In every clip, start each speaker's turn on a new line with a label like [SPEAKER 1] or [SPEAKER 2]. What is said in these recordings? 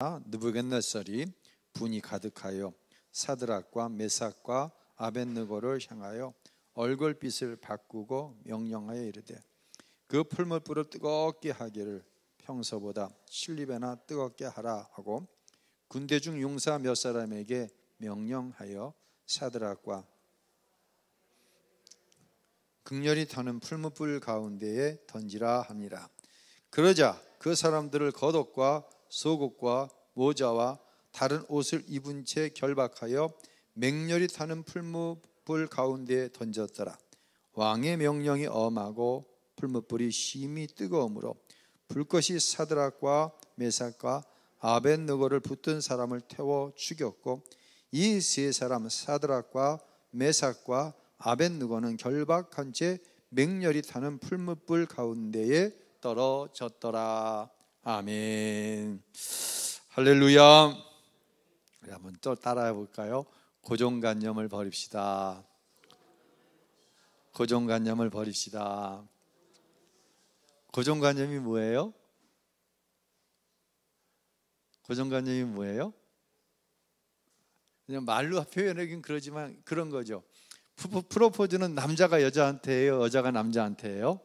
[SPEAKER 1] 느부갓네살이 분이 가득하여 사드락과 메삭과 아벳느고를 향하여 얼굴빛을 바꾸고 명령하여 이르되 그 풀무불을 뜨겁게 하기를 평소보다 7배나 뜨겁게 하라 하고 군대 중 용사 몇 사람에게 명령하여 사드락과 극렬히 타는 풀무불 가운데에 던지라 합니다. 그러자 그 사람들을 겉옷과 속옷과 모자와 다른 옷을 입은 채 결박하여 맹렬히 타는 풀무불 가운데에 던졌더라. 왕의 명령이 엄하고 풀무불이 심히 뜨거우므로 불꽃이 사드락과 메삭과 아벳느고를 붙든 사람을 태워 죽였고 이 세 사람 사드락과 메삭과 아벳느고는 결박한 채 맹렬히 타는 풀무불 가운데에 떨어졌더라. 아멘. 할렐루야. 우리 한번 또 따라해 볼까요? 고정관념을 버립시다. 고정관념을 버립시다. 고정관념이 뭐예요? 고정관념이 뭐예요? 그냥 말로 표현하긴 그러지만 그런 거죠. 프로포즈는 남자가 여자한테 해요? 여자가 남자한테 해요?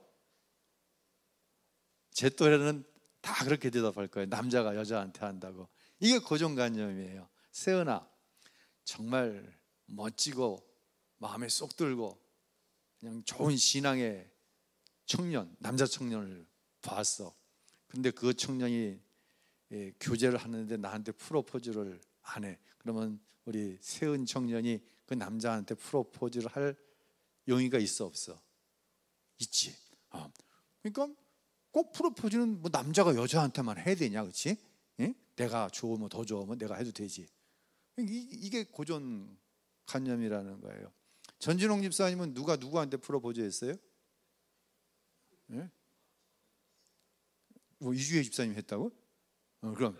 [SPEAKER 1] 제 또래는 다 그렇게 대답할 거예요. 남자가 여자한테 한다고. 이게 고정관념이에요. 세은아, 정말 멋지고 마음에 쏙 들고 그냥 좋은 신앙의 청년, 남자 청년을 봤어. 근데 그 청년이 교제를 하는데 나한테 프로포즈를 안 해. 그러면 우리 세은 청년이 그 남자한테 프로포즈를 할 용의가 있어 없어? 있지. 그러니까 꼭 프로포즈는 뭐 남자가 여자한테만 해야 되냐, 그렇지? 예? 내가 좋으면 더 좋으면 내가 해도 되지. 이게 고정관념이라는 거예요. 전진홍 집사님은 누가 누구한테 프로포즈 했어요? 예? 뭐 이주혜 집사님 했다고? 그럼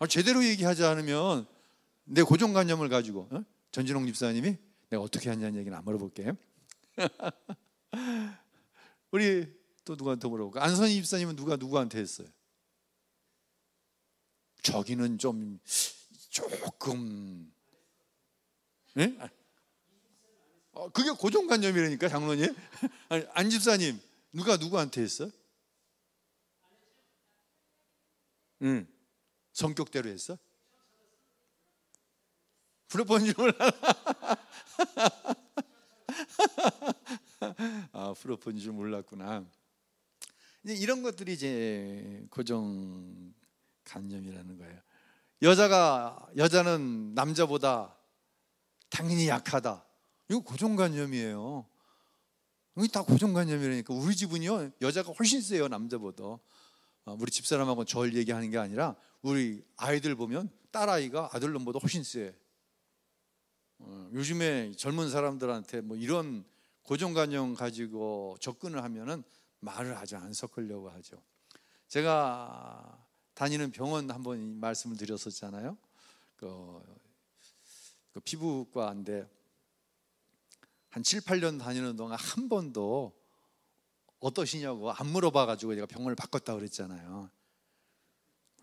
[SPEAKER 1] 제대로 얘기하지 않으면 내 고정관념을 가지고 전진홍 집사님이 내가 어떻게 했냐는 얘기는 안 물어볼게요. 우리 또 누구한테 물어볼까? 안선희 집사님은 누가 누구한테 했어요? 저기는 좀 조금 네? 그게 고정관념이라니까 장로님. 아니, 안 집사님 누가 누구한테 했어? 응. 성격대로 했어? 프로포즈를 몰라. 프로포즈를 몰랐구나. 이제 이런 것들이 이제 고정관념이라는 거예요. 여자는 남자보다 당연히 약하다. 이거 고정관념이에요. 이게 다 고정관념이라니까. 우리 집은요 여자가 훨씬 세요 남자보다. 우리 집사람하고 절 얘기하는 게 아니라 우리 아이들 보면 딸아이가 아들놈보다 훨씬 세. 요즘에 젊은 사람들한테 뭐 이런 고정관념 가지고 접근을 하면은 말을 아주 안 섞으려고 하죠. 제가 다니는 병원 한번 말씀을 드렸었잖아요. 그 피부과인데 한 7, 8년 다니는 동안 한 번도 어떠시냐고 안 물어봐가지고 제가 병원을 바꿨다고 그랬잖아요.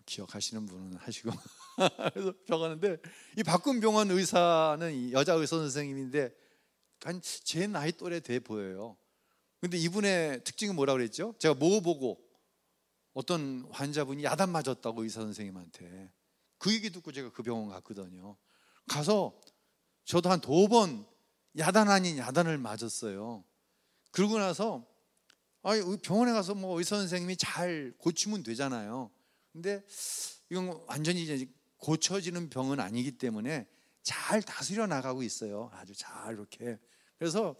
[SPEAKER 1] 기억하시는 분은 하시고. 그래서 병원인데 이 바꾼 병원 의사는 여자 의사 선생님인데 한 제 나이 또래 돼 보여요. 근데 이분의 특징은 뭐라고 그랬죠? 제가 뭐 보고 어떤 환자분이 야단 맞았다고 의사 선생님한테 그 얘기 듣고 제가 그 병원 갔거든요. 가서 저도 한 2번 야단 아닌 야단을 맞았어요. 그러고 나서 병원에 가서 뭐 의사 선생님이 잘 고치면 되잖아요. 근데 이건 완전히 이제 고쳐지는 병은 아니기 때문에 잘 다스려 나가고 있어요. 아주 잘 이렇게. 그래서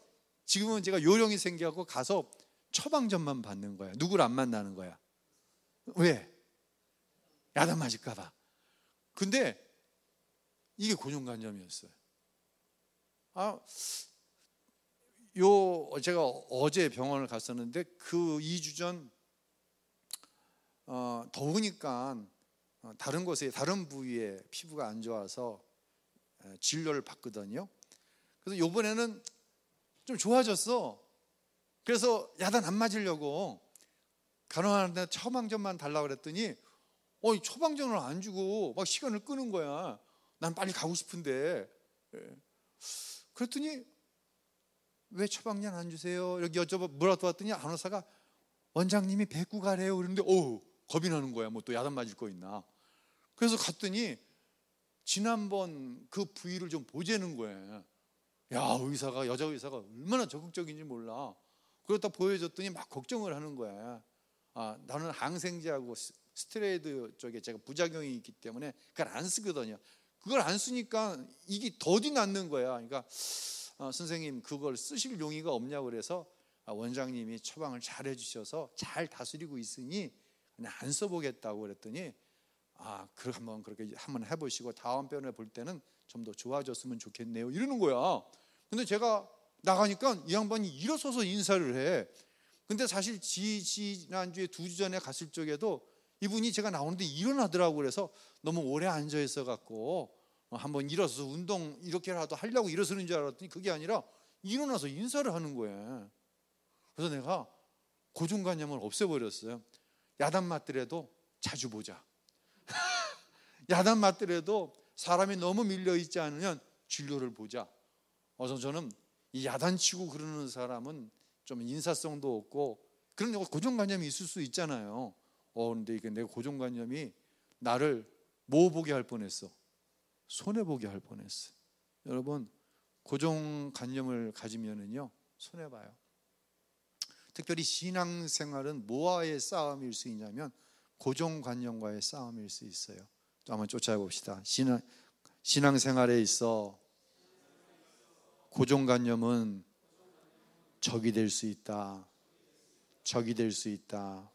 [SPEAKER 1] 지금은 제가 요령이 생겨서 가서 처방전만 받는 거야. 누구를 안 만나는 거야. 왜? 야단 맞을까 봐. 근데 이게 고정관념이었어요. 제가 어제 병원을 갔었는데 그 2주 전 더우니까 다른 곳에 다른 부위에 피부가 안 좋아서 진료를 받거든요. 그래서 이번에는 좀 좋아졌어. 그래서 야단 안 맞으려고 간호하는데 처방전만 달라고 그랬더니 처방전을 안 주고 막 시간을 끄는 거야. 난 빨리 가고 싶은데. 그랬더니 왜 처방전 안 주세요? 이렇게 물어봤더니 간호사가 원장님이 뵙고 가래요. 그런데 겁이 나는 거야. 뭐 또 야단 맞을 거 있나. 그래서 갔더니 지난번 그 부위를 좀 보재는 거야. 야, 여자 의사가 얼마나 적극적인지 몰라. 그러다 보여줬더니 막 걱정을 하는 거야. 나는 항생제하고 스테로이드 쪽에 제가 부작용이 있기 때문에 그걸 안 쓰거든요. 그걸 안 쓰니까 이게 더디 낫는 거야. 그러니까 선생님 그걸 쓰실 용의가 없냐고 그래서 원장님이 처방을 잘 해주셔서 잘 다스리고 있으니 그냥 안 써보겠다고 그랬더니 그렇게 한번 해보시고 다음 편에 볼 때는 좀 더 좋아졌으면 좋겠네요 이러는 거야. 근데 제가 나가니까 이 양반이 일어서서 인사를 해. 근데 사실 지난주에 2주 전에 갔을 적에도 이분이 제가 나오는데 일어나더라고. 그래서 너무 오래 앉아 있어 갖고 한번 일어서서 운동 이렇게라도 하려고 일어서는 줄 알았더니 그게 아니라 일어나서 인사를 하는 거예요. 그래서 내가 고정관념을 없애버렸어요. 야단 맞더라도 자주 보자. 야단 맞더라도 사람이 너무 밀려있지 않으면 진료를 보자. 그래서 저는 이 야단치고 그러는 사람은 좀 인사성도 없고 그런 고정관념이 있을 수 있잖아요. 근데 이게 내 고정관념이 나를 뭐 보게 할 뻔했어? 손해보게 할 뻔했어. 여러분 고정관념을 가지면은요 손해봐요. 특별히 신앙생활은 뭐와의 싸움일 수 있냐면 고정관념과의 싸움일 수 있어요. 또 한번 쫓아봅시다. 신앙생활에 있어 고정관념은 적이 될 수 있다. 적이 될 수 있다.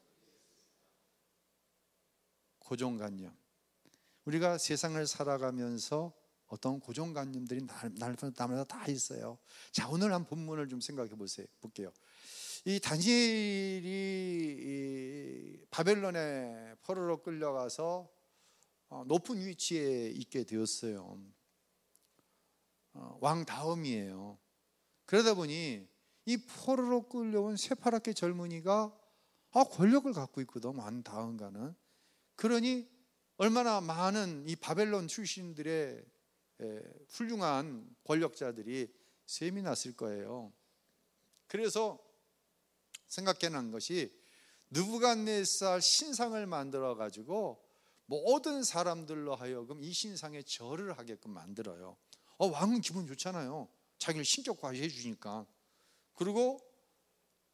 [SPEAKER 1] 고정관념. 우리가 세상을 살아가면서 어떤 고정관념들이 날마다 다 있어요. 자, 오늘 한 본문을 좀 생각해 볼게요. 이 다니엘이 바벨론에 포로로 끌려가서 높은 위치에 있게 되었어요. 왕 다음이에요. 그러다 보니 이 포로로 끌려온 새파랗게 젊은이가 권력을 갖고 있거든. 왕 다음가는. 그러니 얼마나 많은 이 바벨론 출신들의 훌륭한 권력자들이 셈이 났을 거예요. 그래서 생각해낸 것이 느부갓네살 신상을 만들어 가지고 모든 사람들로 하여금 이 신상에 절을 하게끔 만들어요. 왕은 기분 좋잖아요. 자기를 신격화해 주니까. 그리고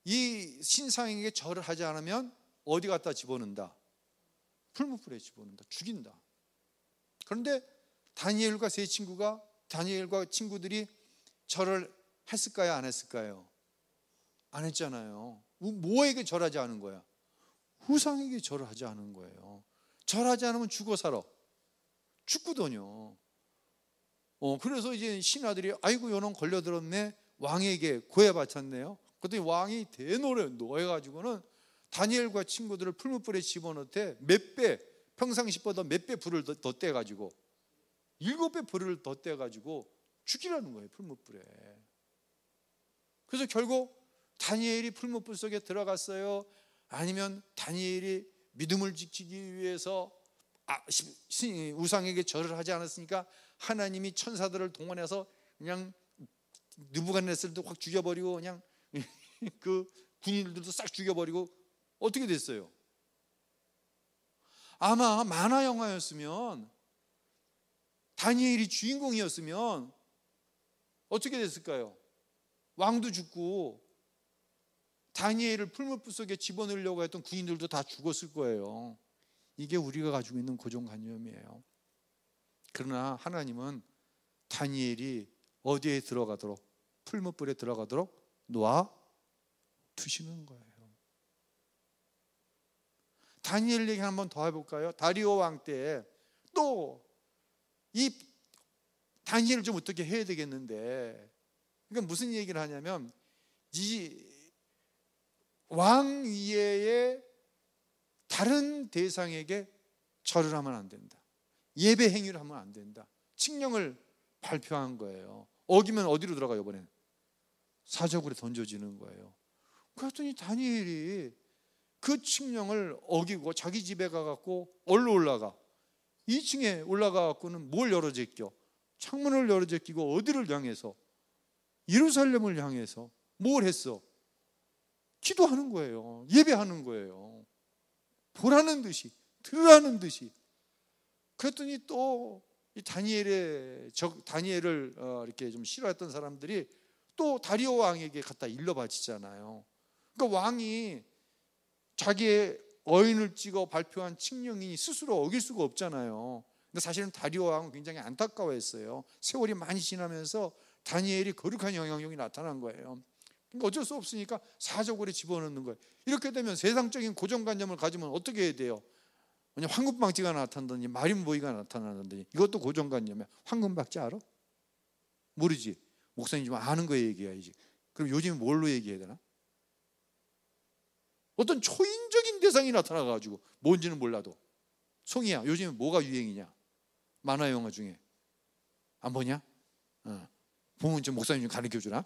[SPEAKER 1] 이 신상에게 절을 하지 않으면 어디 갖다 집어넣는다? 풀무불에 집어넣는다. 죽인다. 그런데 다니엘과 친구들이 절을 했을까요? 안 했을까요? 안 했잖아요. 뭐에게 절하지 않은 거야? 우상에게 절을 하지 않은 거예요. 절하지 않으면 죽어 살아. 죽거든요. 그래서 이제 신하들이 아이고 요놈 걸려들었네. 왕에게 고해바쳤네요. 그랬더니 왕이 노해가지고는 다니엘과 친구들을 풀무불에 집어넣되 몇 배, 평상시보다 몇 배 불을 더 떼가지고 7배 불을 더 떼가지고 죽이라는 거예요. 풀무불에. 그래서 결국 다니엘이 풀무불 속에 들어갔어요? 아니면 다니엘이 믿음을 지키기 위해서 우상에게 절을 하지 않았으니까 하나님이 천사들을 동원해서 그냥 느부갓네살도 확 죽여버리고 그냥 그 군인들도 싹 죽여버리고 어떻게 됐어요? 아마 만화 영화였으면 다니엘이 주인공이었으면 어떻게 됐을까요? 왕도 죽고 다니엘을 풀무불 속에 집어넣으려고 했던 군인들도 다 죽었을 거예요. 이게 우리가 가지고 있는 고정관념이에요. 그러나 하나님은 다니엘이 어디에 들어가도록, 풀무불에 들어가도록 놓아 두시는 거예요. 다니엘 얘기 한번 더 해볼까요? 다리오 왕 때 또 이 다니엘을 좀 어떻게 해야 되겠는데, 그러니까 무슨 얘기를 하냐면 이 왕 위에의 다른 대상에게 절을 하면 안 된다. 예배 행위를 하면 안 된다. 칙령을 발표한 거예요. 어기면 어디로 들어가요? 이번에는 사적으로 던져지는 거예요. 그랬더니 다니엘이 그 칙령을 어기고 자기 집에 가갖고 얼로 올라가 2층에 올라가갖고는 뭘 열어 제껴? 창문을 열어 제끼고 어디를 향해서? 예루살렘을 향해서 뭘 했어? 기도하는 거예요. 예배하는 거예요. 보라는 듯이, 들으라는 듯이. 그랬더니 또 이 다니엘을 이렇게 좀 싫어했던 사람들이 또 다리오 왕에게 갖다 일러 바치잖아요. 그러니까 왕이 자기의 어인을 찍어 발표한 칙령이 스스로 어길 수가 없잖아요. 근데 사실은 다리오 왕은 굉장히 안타까워했어요. 세월이 많이 지나면서 다니엘이 거룩한 영향력이 나타난 거예요. 그러니까 어쩔 수 없으니까 사적으로 집어넣는 거예요. 이렇게 되면 세상적인 고정관념을 가지면 어떻게 해야 돼요? 그냥 황금박쥐가 나타나든지 마린보이가 나타나든지, 이것도 고정관념이야. 황금박쥐 알아? 모르지? 목사님 좀 아는 거 얘기해야지. 그럼 요즘 뭘로 얘기해야 되나? 어떤 초인적인 대상이 나타나가지고 뭔지는 몰라도. 송이야, 요즘 뭐가 유행이냐? 만화 영화 중에 안 보냐? 보면 좀 목사님 좀 가르쳐주라.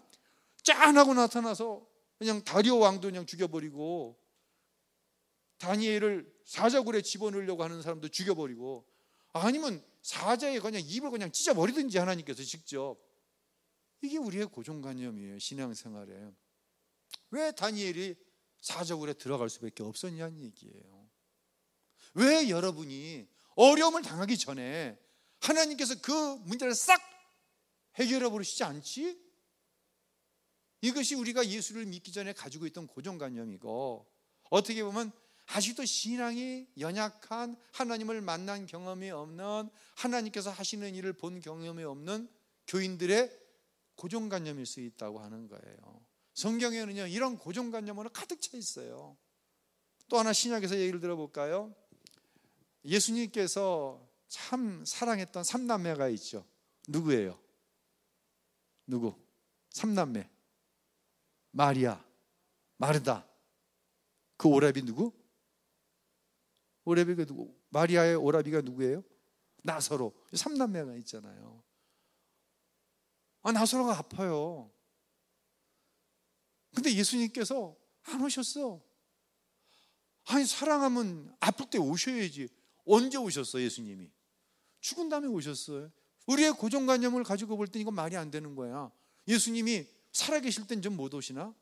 [SPEAKER 1] 짠하고 나타나서 그냥 다리오 왕도 그냥 죽여버리고, 다니엘을 사자굴에 집어넣으려고 하는 사람도 죽여버리고, 아니면 사자에 그냥 입을 그냥 찢어버리든지 하나님께서 직접. 이게 우리의 고정관념이에요. 신앙생활에. 왜 다니엘이 사자굴에 들어갈 수밖에 없었냐는 얘기예요. 왜 여러분이 어려움을 당하기 전에 하나님께서 그 문제를 싹 해결해 버리시지 않지? 이것이 우리가 예수를 믿기 전에 가지고 있던 고정관념이고, 어떻게 보면 아직도 신앙이 연약한, 하나님을 만난 경험이 없는, 하나님께서 하시는 일을 본 경험이 없는 교인들의 고정관념일 수 있다고 하는 거예요. 성경에는요, 이런 고정관념으로 가득 차 있어요. 또 하나 신약에서 얘기를 들어볼까요? 예수님께서 참 사랑했던 3남매가 있죠. 누구예요? 누구? 3남매. 마리아, 마르다. 그 오라비 누구? 오라비가 누구? 마리아의 오라비가 누구예요? 나사로. 3남매가 있잖아요. 나사로가 아파요. 근데 예수님께서 안 오셨어. 아니, 사랑하면 아플 때 오셔야지. 언제 오셨어? 예수님이 죽은 다음에 오셨어요. 우리의 고정관념을 가지고 볼 때 이건 말이 안 되는 거야. 예수님이 살아계실 땐 좀 못 오시나?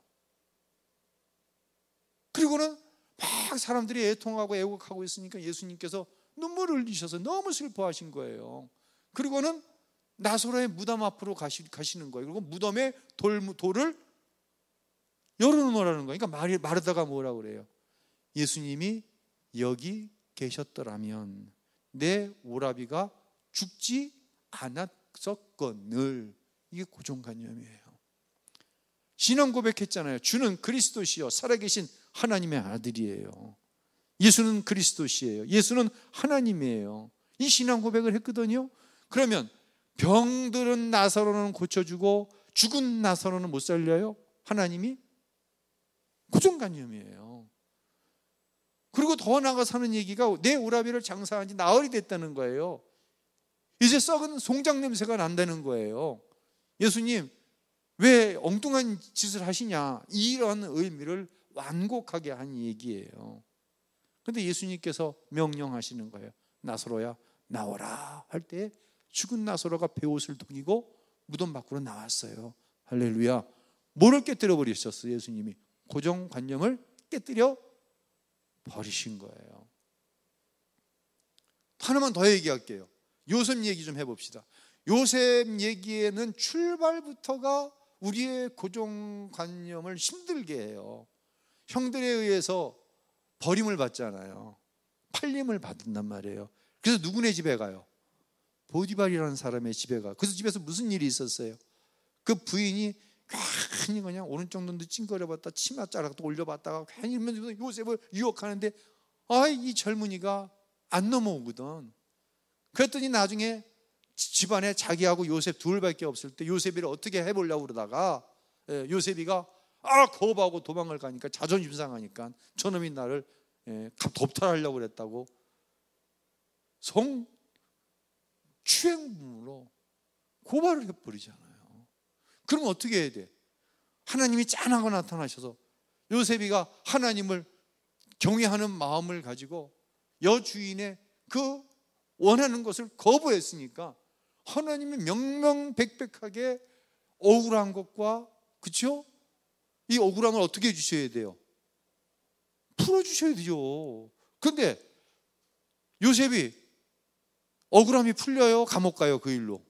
[SPEAKER 1] 그리고는 막 사람들이 애통하고 애곡하고 있으니까 예수님께서 눈물을 흘리셔서 너무 슬퍼하신 거예요. 그리고는 나사로의 무덤 앞으로 가시는 거예요. 그리고 무덤에 돌을 열어놓으라는 거예요. 그러니까 마르다가 뭐라고 그래요? 예수님이 여기 계셨더라면 내 오라비가 죽지 않았었거늘. 이게 고정관념이에요. 신앙 고백했잖아요. 주는 그리스도시요 살아계신 하나님의 아들이에요. 예수는 그리스도시예요. 예수는 하나님이에요. 이 신앙 고백을 했거든요. 그러면 병들은 나사로는 고쳐주고 죽은 나사로는 못 살려요? 하나님이? 고정관념이에요. 그리고 더 나아가서 하는 얘기가 내 오라비를 장사한 지 나흘이 됐다는 거예요. 이제 썩은 송장 냄새가 난다는 거예요. 예수님 왜 엉뚱한 짓을 하시냐, 이런 의미를 완곡하게 한 얘기예요. 그런데 예수님께서 명령하시는 거예요. 나사로야 나오라 할 때 죽은 나사로가 베옷을 동이고 무덤 밖으로 나왔어요. 할렐루야. 뭐를 깨뜨려 버리셨어요? 예수님이 고정관념을 깨뜨려 버리신 거예요. 하나만 더 얘기할게요. 요셉 얘기 좀 해봅시다. 요셉 얘기에는 출발부터가 우리의 고정관념을 힘들게 해요. 형들에 의해서 버림을 받잖아요. 팔림을 받는단 말이에요. 그래서 누구네 집에 가요? 보디발이라는 사람의 집에 가요. 그래서 집에서 무슨 일이 있었어요? 그 부인이 괜히 그냥 오른쪽 눈도 찡그려봤다 치마 자락도 올려봤다가 괜히 요셉을 유혹하는데 이 젊은이가 안 넘어오거든. 그랬더니 나중에 집안에 자기하고 요셉 둘밖에 없을 때 요셉이를 어떻게 해보려고 그러다가 요셉이가 거부하고 도망을 가니까 자존심 상하니까 저놈이 나를 돕탈하려고 그랬다고 성추행범으로 고발을 해버리잖아요. 그럼 어떻게 해야 돼? 하나님이 짠하고 나타나셔서 요셉이가 하나님을 경외하는 마음을 가지고 여주인의 그 원하는 것을 거부했으니까 하나님이 명명백백하게 억울한 것과, 그렇죠? 이 억울함을 어떻게 해주셔야 돼요? 풀어주셔야 되죠. 그런데 요셉이 억울함이 풀려요? 감옥 가요? 그 일로?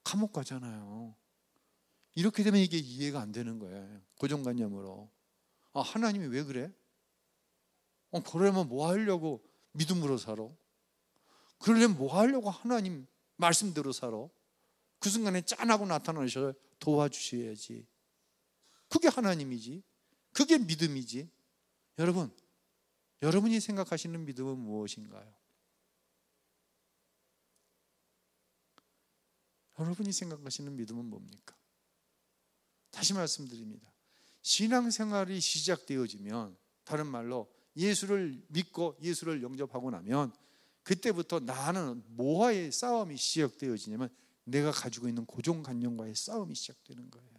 [SPEAKER 1] 감옥 가잖아요. 이렇게 되면 이게 이해가 안 되는 거예요. 고정관념으로. 하나님이 왜 그래? 그러려면 뭐 하려고 믿음으로 살아? 그러려면 뭐 하려고 하나님 말씀대로 살아? 그 순간에 짠하고 나타나셔서 도와주셔야지. 그게 하나님이지. 그게 믿음이지. 여러분, 여러분이 생각하시는 믿음은 무엇인가요? 여러분이 생각하시는 믿음은 뭡니까? 다시 말씀드립니다. 신앙생활이 시작되어지면, 다른 말로 예수를 믿고 예수를 영접하고 나면 그때부터 나는 뭐와의 싸움이 시작되어지냐면 내가 가지고 있는 고정관념과의 싸움이 시작되는 거예요.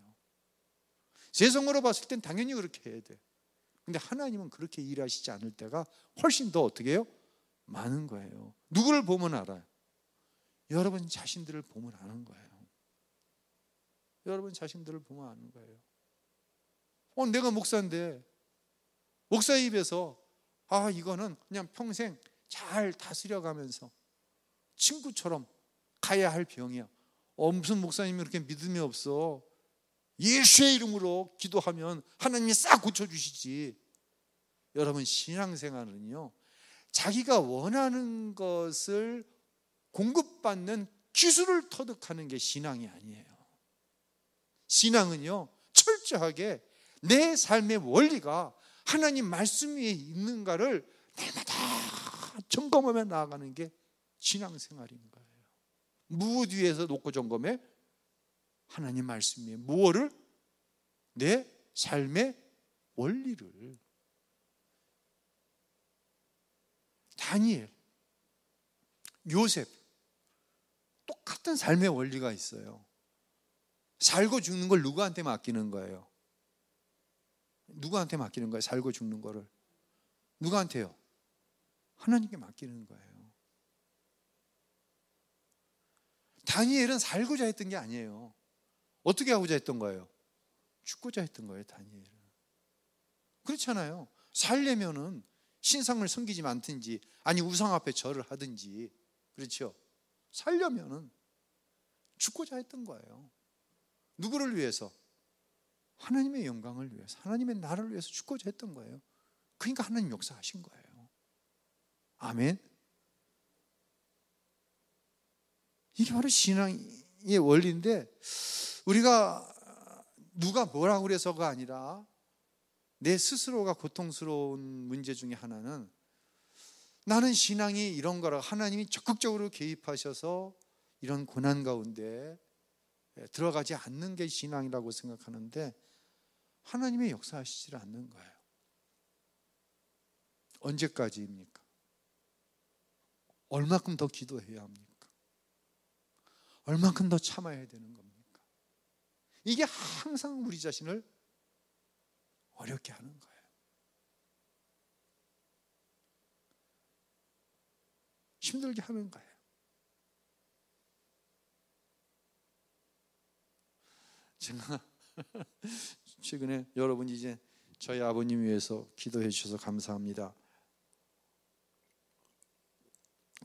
[SPEAKER 1] 세상으로 봤을 땐 당연히 그렇게 해야 돼. 근데 하나님은 그렇게 일하시지 않을 때가 훨씬 더 어떻게 해요? 많은 거예요. 누구를 보면 알아요? 여러분 자신들을 보면 아는 거예요. 여러분 자신들을 보면 아는 거예요. 내가 목사인데 목사 입에서 이거는 그냥 평생 잘 다스려가면서 친구처럼 가야 할 병이야. 무슨 목사님이 그렇게 믿음이 없어. 예수의 이름으로 기도하면 하나님이 싹 고쳐주시지. 여러분, 신앙생활은요, 자기가 원하는 것을 공급받는 기술을 터득하는 게 신앙이 아니에요. 신앙은요, 철저하게 내 삶의 원리가 하나님 말씀 위에 있는가를 날마다 점검하며 나아가는 게 신앙생활인 거예요. 무엇 위에서 놓고 점검해? 하나님 말씀 위에. 무엇을? 내 삶의 원리를. 다니엘, 요셉, 똑같은 삶의 원리가 있어요. 살고 죽는 걸 누구한테 맡기는 거예요? 누구한테 맡기는 거예요? 살고 죽는 거를 누구한테요? 하나님께 맡기는 거예요. 다니엘은 살고자 했던 게 아니에요. 어떻게 하고자 했던 거예요? 죽고자 했던 거예요. 다니엘은. 그렇잖아요. 살려면은 신상을 섬기지 않든지, 아니 우상 앞에 절을 하든지, 그렇죠? 살려면은 죽고자 했던 거예요. 누구를 위해서? 하나님의 영광을 위해서, 하나님의 나라를 위해서 죽고자 했던 거예요. 그러니까 하나님 역사하신 거예요. 아멘. 이게 바로 신앙의 원리인데, 우리가 누가 뭐라고 그래서가 아니라 내 스스로가 고통스러운 문제 중에 하나는, 나는 신앙이 이런 거라 하나님이 적극적으로 개입하셔서 이런 고난 가운데 들어가지 않는 게 신앙이라고 생각하는데, 하나님의 역사하시지 않는 거예요. 언제까지입니까? 얼마큼 더 기도해야 합니까? 얼마큼 더 참아야 되는 겁니까? 이게 항상 우리 자신을 어렵게 하는 거예요. 힘들게 하는 거예요. 제가 최근에 여러분이 이제 저희 아버님 위해서 기도해 주셔서 감사합니다.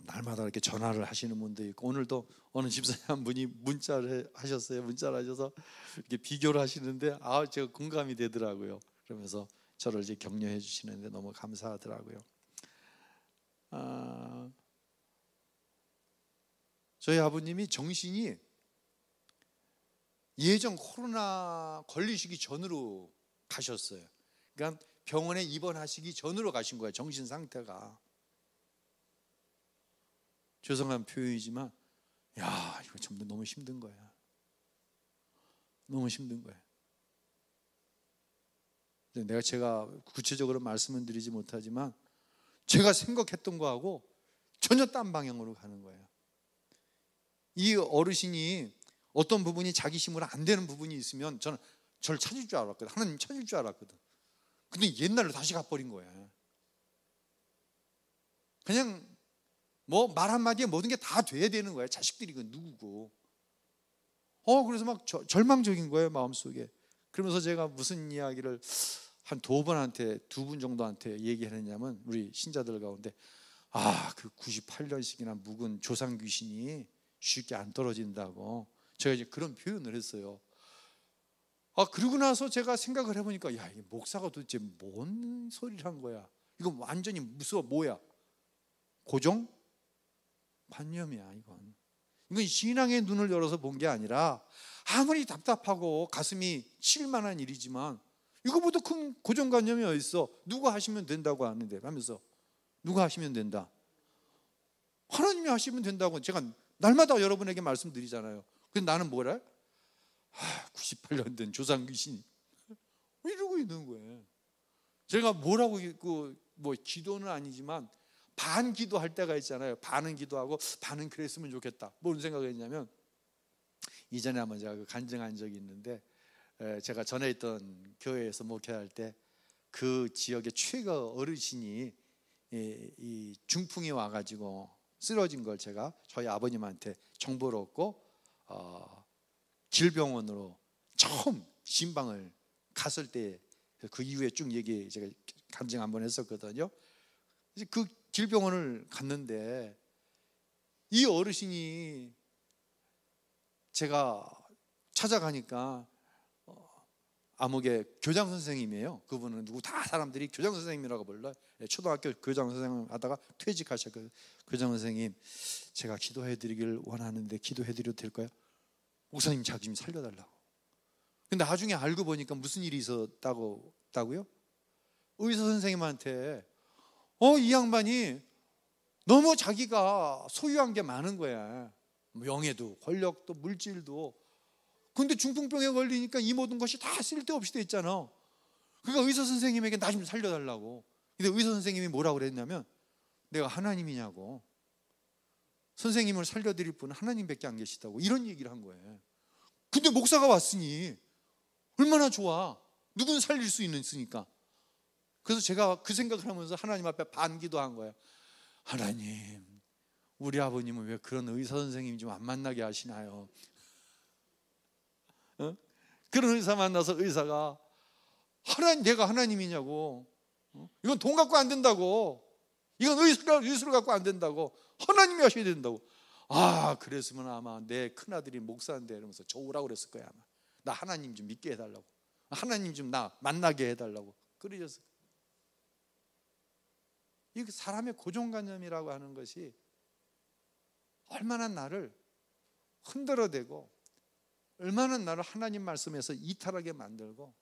[SPEAKER 1] 날마다 이렇게 전화를 하시는 분도 있고, 오늘도 어느 집사님 한 분이 문자를 하셨어요. 문자를 하셔서 이렇게 비교를 하시는데 제가 공감이 되더라고요. 그러면서 저를 이제 격려해 주시는데 너무 감사하더라고요. 저희 아버님이 정신이 예전 코로나 걸리시기 전으로 가셨어요. 그러니까 병원에 입원하시기 전으로 가신 거예요. 정신 상태가. 죄송한 표현이지만 이거 전부 너무 힘든 거야. 너무 힘든 거야. 제가 구체적으로 말씀은 드리지 못하지만 제가 생각했던 거하고 전혀 딴 방향으로 가는 거예요. 이 어르신이 어떤 부분이 자기 힘으로 안 되는 부분이 있으면 저는 찾을 줄 알았거든. 하나님 찾을 줄 알았거든. 근데 옛날로 다시 가버린 거야. 그냥 뭐 말 한마디에 모든 게 다 돼야 되는 거예요. 자식들이 그 누구고. 그래서 막 절망적인 거예요, 마음속에. 그러면서 제가 무슨 이야기를 한 두 분 정도한테 얘기를 했냐면, 우리 신자들 가운데 그 98년씩이나 묵은 조상 귀신이 쉽게 안 떨어진다고 제가 이제 그런 표현을 했어요. 그러고 나서 제가 생각을 해보니까, 야, 이 목사가 도대체 뭔 소리를 한 거야? 이거 완전히 무서워. 뭐야? 고정 관념이야. 이건 신앙의 눈을 열어서 본 게 아니라, 아무리 답답하고 가슴이 칠만한 일이지만 이거보다 큰 고정관념이 어디 있어? 누가 하시면 된다고 하는데 하면서, 누가 하시면 된다? 하나님이 하시면 된다고 제가 날마다 여러분에게 말씀드리잖아요. 근데 나는 뭐래? 98년 된 조상 귀신이 이러고 있는 거예요. 제가 뭐라고 뭐 기도는 아니지만 반 기도할 때가 있잖아요. 반은 기도하고 반은 그랬으면 좋겠다. 뭔 생각을 했냐면, 이전에 한번 제가 간증한 적이 있는데, 제가 전에 있던 교회에서 목회할 때 그 지역의 최고 어르신이 이 중풍이 와가지고 쓰러진 걸 제가 저희 아버님한테 정보를 얻고 질병원으로 처음 신방을 갔을 때, 그 이후에 쭉 제가 간증 한번 했었거든요. 그 질병원을 갔는데 이 어르신이, 제가 찾아가니까 암흑의 교장 선생님이에요. 그분은 다 사람들이 교장 선생님이라고 불러요. 초등학교 교장 선생님 하다가 퇴직하셨거든요. 교장 선생님, 제가 기도해 드리길 원하는데 기도해 드려도 될까요? 목사님, 자기 좀 살려달라고. 근데 나중에 알고 보니까 무슨 일이 있었다고요? 의사 선생님한테 이 양반이 너무 자기가 소유한 게 많은 거야. 명예도 권력도 물질도. 근데 중풍병에 걸리니까 이 모든 것이 다 쓸데없이 돼 있잖아. 그러니까 의사 선생님에게 나 좀 살려달라고. 근데 의사 선생님이 뭐라고 그랬냐면, 내가 하나님이냐고, 선생님을 살려드릴 분은 하나님밖에 안 계시다고, 이런 얘기를 한 거예요. 근데 목사가 왔으니 얼마나 좋아. 누구는 살릴 수 있으니까. 그래서 제가 그 생각을 하면서 하나님 앞에 반기도한 거예요. 하나님, 우리 아버님은 왜 그런 의사 선생님 좀 안 만나게 하시나요? 그런 의사 만나서 의사가, 내가 하나님이냐고, 이건 돈 갖고 안 된다고, 이건 의술을 갖고 안 된다고, 하나님이 하셔야 된다고. 그랬으면 아마 내 큰아들이 목사인데 이러면서 저 오라고 그랬을 거야. 아마 나 하나님 좀 믿게 해달라고, 하나님 좀 나 만나게 해달라고 그러셨어요. 이 사람의 고정관념이라고 하는 것이 얼마나 나를 흔들어대고, 얼마나 나를 하나님 말씀에서 이탈하게 만들고,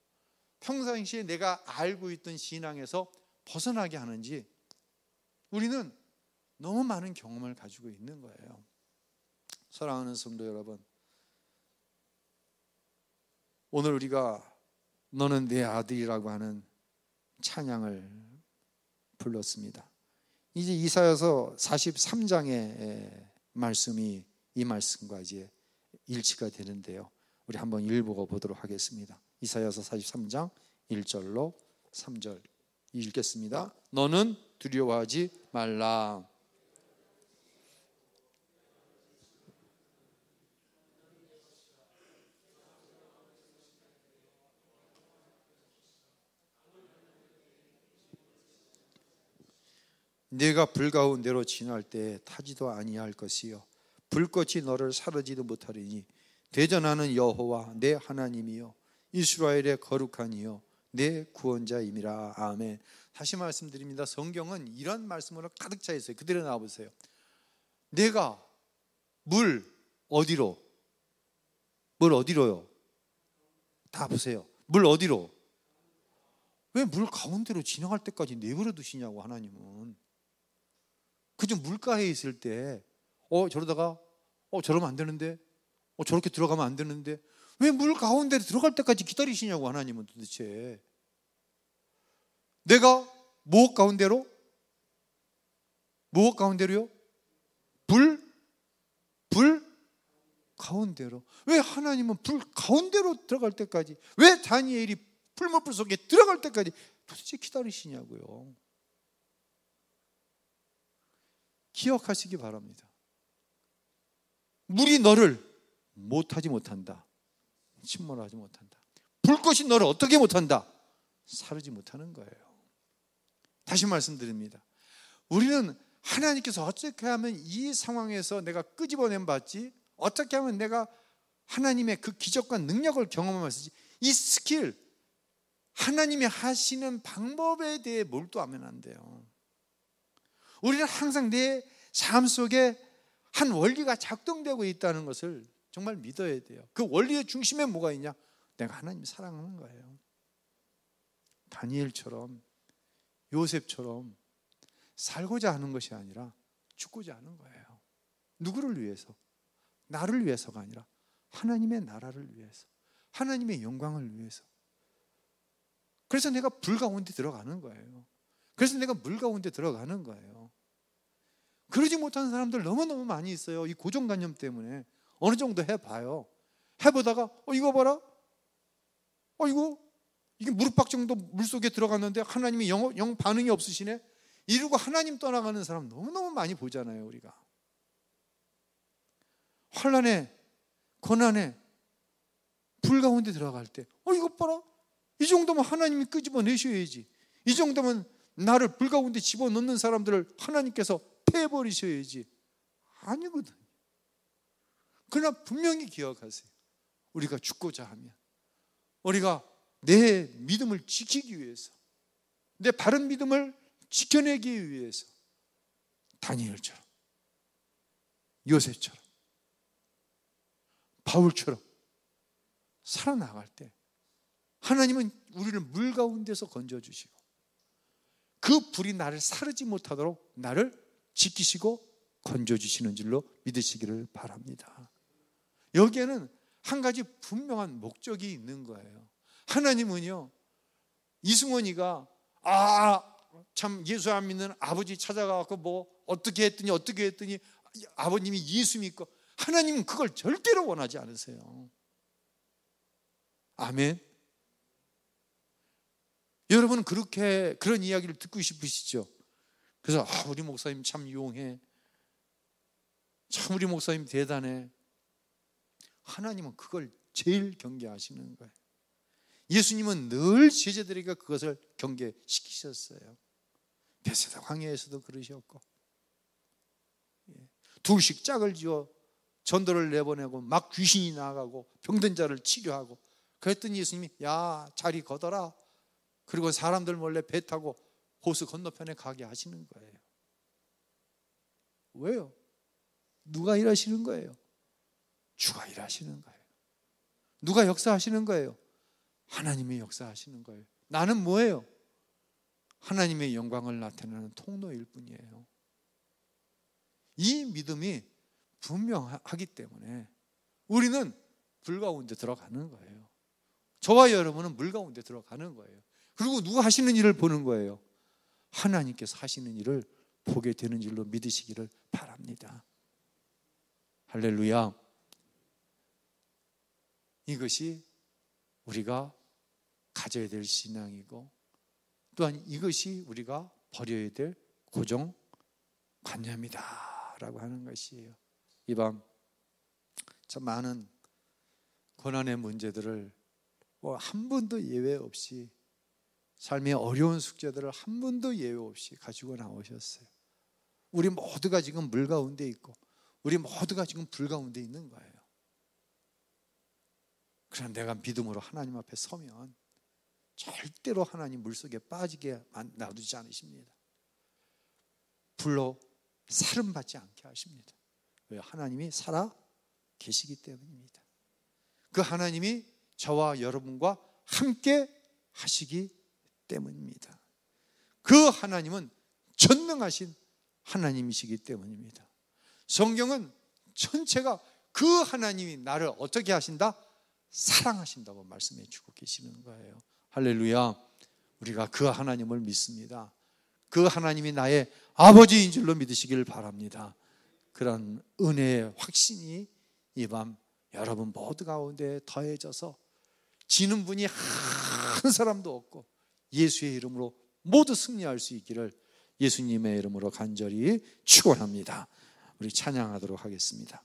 [SPEAKER 1] 평상시에 내가 알고 있던 신앙에서 벗어나게 하는지, 우리는 너무 많은 경험을 가지고 있는 거예요. 사랑하는 성도 여러분, 오늘 우리가 너는 내 아들이라고 하는 찬양을 불렀습니다. 이제 이사야서 43장의 말씀이 이 말씀과 이제 일치가 되는데요. 우리 한번 읽어 보도록 하겠습니다. 이사야서 43장 1절로 3절 읽겠습니다. 너는 두려워하지 말라. 네가 불 가운데로 지날 때 타지도 아니할 것이요 불꽃이 너를 사르지도 못하리니 대전하는 여호와 내 하나님이요 이스라엘의 거룩한 이요 내 구원자임이라. 아멘. 다시 말씀드립니다. 성경은 이런 말씀으로 가득 차 있어요. 그대로 나와보세요. 내가 물 어디로요? 다 보세요. 물 어디로? 왜 물 가운데로 지나갈 때까지 내버려 두시냐고. 하나님은 그저 물가에 있을 때 저러다가 저러면 안 되는데, 저렇게 들어가면 안 되는데, 왜 물 가운데 들어갈 때까지 기다리시냐고. 하나님은 도대체 내가 무엇 가운데로요? 불 가운데로. 왜 하나님은 불 가운데로 들어갈 때까지, 왜 다니엘이 풀무불 속에 들어갈 때까지 도대체 기다리시냐고요. 기억하시기 바랍니다. 물이 너를 못하지 못한다. 침몰하지 못한다. 불꽃이 너를 어떻게 못한다? 사르지 못하는 거예요. 다시 말씀드립니다. 우리는 하나님께서 어떻게 하면 이 상황에서 내가 끄집어낸 받지, 어떻게 하면 내가 하나님의 그 기적과 능력을 경험하면서 이 스킬, 하나님이 하시는 방법에 대해 몰두하면 안 돼요. 우리는 항상 내 삶 속에 한 원리가 작동되고 있다는 것을 정말 믿어야 돼요. 그 원리의 중심에 뭐가 있냐? 내가 하나님을 사랑하는 거예요. 다니엘처럼, 요셉처럼 살고자 하는 것이 아니라 죽고자 하는 거예요. 누구를 위해서? 나를 위해서가 아니라 하나님의 나라를 위해서, 하나님의 영광을 위해서. 그래서 내가 불 가운데 들어가는 거예요. 그래서 내가 물 가운데 들어가는 거예요. 그러지 못하는 사람들 너무너무 많이 있어요. 이 고정관념 때문에. 어느 정도 해봐요. 해보다가 이거 봐라, 이게 무릎팍 정도 물속에 들어갔는데 하나님이 영 반응이 없으시네. 이러고 하나님 떠나가는 사람 너무너무 많이 보잖아요. 우리가 환난에, 고난에, 불 가운데 들어갈 때 이것 봐라, 이 정도면 하나님이 끄집어내셔야지, 이 정도면 나를 불 가운데 집어넣는 사람들을 하나님께서 패해버리셔야지. 아니거든. 그러나 분명히 기억하세요. 우리가 죽고자 하면, 우리가 내 믿음을 지키기 위해서, 내 바른 믿음을 지켜내기 위해서 다니엘처럼, 요셉처럼, 바울처럼 살아나갈 때 하나님은 우리를 물 가운데서 건져주시고 그 불이 나를 사르지 못하도록 나를 지키시고 건져주시는 줄로 믿으시기를 바랍니다. 여기에는 한 가지 분명한 목적이 있는 거예요. 하나님은요, 이승원이가 참 예수 안 믿는 아버지 찾아가서 어떻게 했더니 아버님이 예수 믿고, 하나님은 그걸 절대로 원하지 않으세요. 아멘. 여러분은 그런 이야기를 듣고 싶으시죠? 그래서 우리 목사님 참 용해, 참 우리 목사님 대단해. 하나님은 그걸 제일 경계하시는 거예요. 예수님은 늘 제자들에게 그것을 경계시키셨어요. 베세다 광야에서도 그러셨고, 둘씩 짝을 지어 전도를 내보내고 막 귀신이 나가고 병든 자를 치료하고, 그랬더니 예수님이 야, 자리 걷어라. 그리고 사람들 몰래 배 타고 호수 건너편에 가게 하시는 거예요. 왜요? 누가 일하시는 거예요? 주가 일하시는 거예요. 누가 역사하시는 거예요? 하나님이 역사하시는 거예요. 나는 뭐예요? 하나님의 영광을 나타내는 통로일 뿐이에요. 이 믿음이 분명하기 때문에 우리는 불 가운데 들어가는 거예요. 저와 여러분은 물 가운데 들어가는 거예요. 그리고 누가 하시는 일을 보는 거예요. 하나님께서 하시는 일을 보게 되는 줄로 믿으시기를 바랍니다. 할렐루야. 이것이 우리가 가져야 될 신앙이고, 또한 이것이 우리가 버려야 될 고정관념이다 라고 하는 것이에요. 이 밤 참 많은 고난의 문제들을 한 분도 예외 없이, 삶의 어려운 숙제들을 한 분도 예외 없이 가지고 나오셨어요. 우리 모두가 지금 물 가운데 있고, 우리 모두가 지금 불 가운데 있는 거예요. 그러나 내가 믿음으로 하나님 앞에 서면 절대로 하나님 물속에 빠지게 놔두지 않으십니다. 불로 살음받지 않게 하십니다. 왜? 하나님이 살아 계시기 때문입니다. 그 하나님이 저와 여러분과 함께 하시기 때문입니다. 그 하나님은 전능하신 하나님이시기 때문입니다. 성경은 전체가 그 하나님이 나를 어떻게 하신다? 사랑하신다고 말씀해 주고 계시는 거예요. 할렐루야. 우리가 그 하나님을 믿습니다. 그 하나님이 나의 아버지인 줄로 믿으시길 바랍니다. 그런 은혜의 확신이 이 밤 여러분 모두 가운데 더해져서 지는 분이 한 사람도 없고 예수의 이름으로 모두 승리할 수 있기를 예수님의 이름으로 간절히 축원합니다. 우리 찬양하도록 하겠습니다.